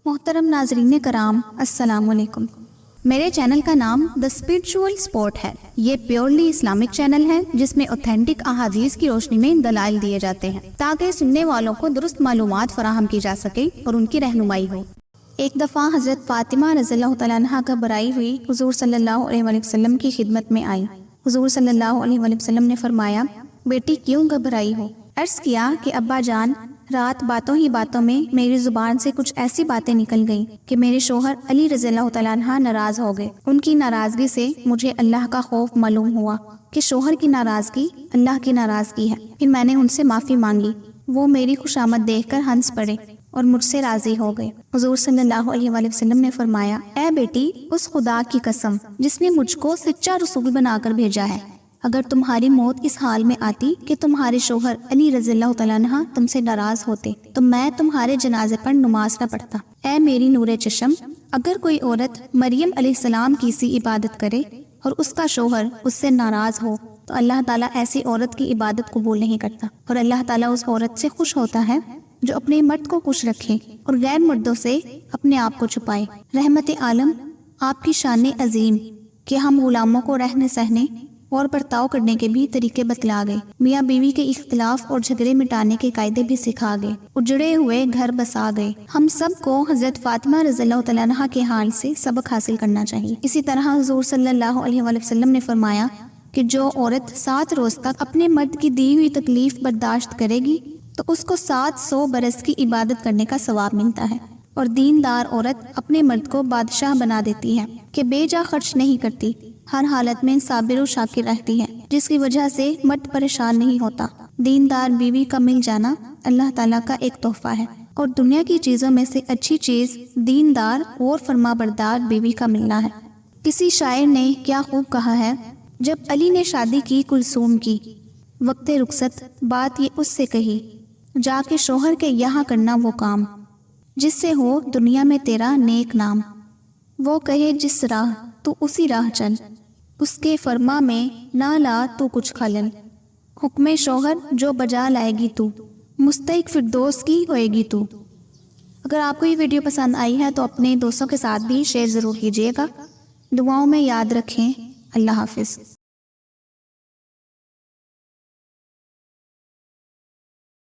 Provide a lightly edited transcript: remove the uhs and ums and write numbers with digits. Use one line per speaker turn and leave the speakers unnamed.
محترم ناظرین کرام، السلام علیکم۔ میرے چینل کا نام دا اسپرچول اسپورٹ ہے۔ یہ پیورلی اسلامک چینل ہے جس میں اوتھینٹک احادیث کی روشنی میں دلائل دیے جاتے ہیں تاکہ سننے والوں کو درست معلومات فراہم کی جا سکے اور ان کی رہنمائی ہو۔ ایک دفعہ حضرت فاطمہ رضی اللہ تعالیٰ عنہ کا برائی ہوئی حضور صلی اللہ علیہ وآلہ وسلم کی خدمت میں آئی۔ حضور صلی اللہ علیہ وآلہ وسلم نے فرمایا، بیٹی کیوں گھبرائی ہو؟ عرض کیا کہ ابا جان، رات باتوں ہی باتوں میں میری زبان سے کچھ ایسی باتیں نکل گئیں کہ میرے شوہر علی رضی اللہ تعالیٰ عنہ ناراض ہو گئے۔ ان کی ناراضگی سے مجھے اللہ کا خوف معلوم ہوا کہ شوہر کی ناراضگی اللہ کی ناراضگی ہے۔ پھر میں نے ان سے معافی مانگی، وہ میری خوشامد دیکھ کر ہنس پڑے اور مجھ سے راضی ہو گئے۔ حضور صلی اللہ علیہ وآلہ وسلم نے فرمایا، اے بیٹی، اس خدا کی قسم جس نے مجھ کو سچا رسول بنا کر بھیجا ہے، اگر تمہاری موت اس حال میں آتی کہ تمہارے شوہر علی رضی اللہ تعالیٰ عنہ تم سے ناراض ہوتے تو میں تمہارے جنازے پر نماز نہ پڑھتا۔ اے میری نور چشم، اگر کوئی عورت مریم علیہ السلام کی سی عبادت کرے اور اس کا شوہر اس سے ناراض ہو تو اللہ تعالیٰ ایسی عورت کی عبادت قبول نہیں کرتا، اور اللہ تعالیٰ اس عورت سے خوش ہوتا ہے جو اپنے مرد کو خوش رکھے اور غیر مردوں سے اپنے آپ کو چھپائے۔ رحمت عالم آپ کی شان عظیم کہ ہم غلاموں کو رہنے سہنے اور برتاؤ کرنے کے بھی طریقے بتلا گئے، میاں بیوی کے اختلاف اور جھگڑے مٹانے کے قاعدے بھی سکھا گئے، اجڑے ہوئے گھر بسا گئے۔ ہم سب کو حضرت فاطمہ رضی اللہ تعالیٰ عنہ کے حال سے سبق حاصل کرنا چاہیے۔ اسی طرح حضور صلی اللہ علیہ وآلہ وسلم نے فرمایا کہ جو عورت 7 روز تک اپنے مرد کی دی ہوئی تکلیف برداشت کرے گی تو اس کو 700 برس کی عبادت کرنے کا ثواب ملتا ہے، اور دیندار عورت اپنے مرد کو بادشاہ بنا دیتی ہے کہ بے جا خرچ نہیں کرتی، ہر حالت میں صابر و شاکر رہتی ہے، جس کی وجہ سے مرد پریشان نہیں ہوتا۔ دیندار بیوی کا مل جانا اللہ تعالیٰ کا ایک تحفہ ہے، اور دنیا کی چیزوں میں سے اچھی چیز دیندار اور فرما بردار بیوی کا ملنا ہے۔ کسی شاعر نے کیا خوب کہا ہے، جب علی نے شادی کی کلثوم کی، وقت رخصت بات یہ اس سے کہی، جا کے شوہر کے یہاں کرنا وہ کام، جس سے ہو دنیا میں تیرا نیک نام۔ وہ کہے جس راہ تو اسی راہ چل، اس کے فرما میں نہ لا تو کچھ خلل۔ حکم شوہر جو بجا لائے گی تو، مستحق فردوس کی ہوئے گی تو۔ اگر آپ کو یہ ویڈیو پسند آئی ہے تو اپنے دوستوں کے ساتھ بھی شیئر ضرور کیجیے گا۔ دعاؤں میں یاد رکھیں۔ اللہ حافظ۔